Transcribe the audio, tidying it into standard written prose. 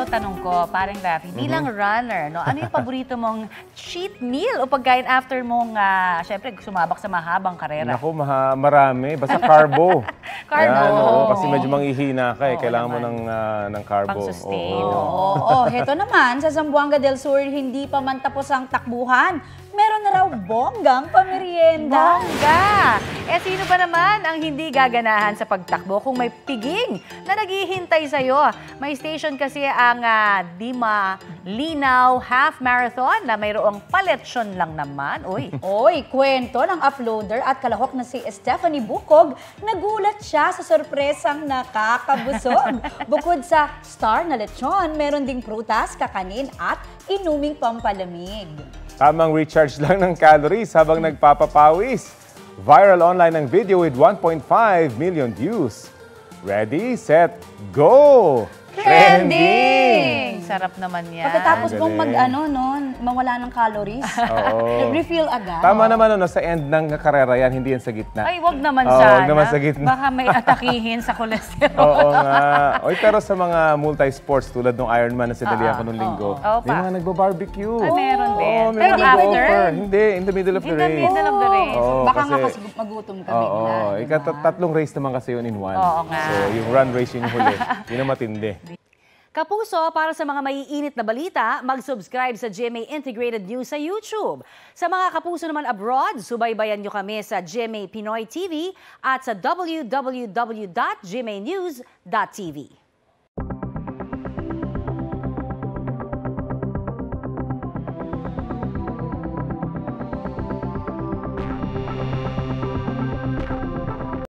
tanong ko, parang Raf, hindi lang runner, no? Ano yung paborito mong cheat meal o pagkain after mong, syempre, sumabak sa mahabang karera? Naku, marami. Basta carbo. Carbo. Ayan, oo, kasi medyo manghihina ka eh. Oo, Kailangan mo naman. ng carbo. Pang-sustain. Oo. Heto naman, sa Zamboanga del Sur, hindi pa man tapos ang takbuhan. Meron na raw bonggang pamerienda. Bongga! Sino ba naman ang hindi gaganahan sa pagtakbo kung may piging na naghihintay sa'yo? May station kasi ang Dima Linaw Half Marathon na mayroong paletsyon lang naman. Oy, kwento ng uploader at kalahok na si Stephanie Bukog, nagulat siya sa sorpresang nakakabusog. Bukod sa star na lechon, meron ding prutas, kakanin at inuming pampalamig. Tamang recharge lang ng calories habang nagpapapawis. Viral online ang video with 1.5 million views. Ready, set, go! Trending! Sarap naman yan. Pagkatapos mong Galing. mawala ng calories, Oo. refill agad. Tama naman sa end ng karera yan, hindi yan sa gitna. Ay, wag naman Oo, sana. wag naman sa gitna. Baka may atakihin sa kolesterol. Oo nga. Oy, pero sa mga multi-sports tulad ng Ironman na sinalihan ko nung linggo, Oo. may mga nagbo-barbecue. Meron din. Oo, may Pero mga after? nag-offer. Hindi, in the middle of the In the race. middle of the race. Oo, Baka nga kasi- kasi magutom ka Oo, bigla. tatlong race naman kasi yun in one. Oo nga. So, yung run race yung huli, yun ang matindi. Kapuso, para sa mga maiinit na balita, mag-subscribe sa GMA Integrated News sa YouTube. Sa mga kapuso naman abroad, subaybayan nyo kami sa GMA Pinoy TV at sa www.gmanews.tv.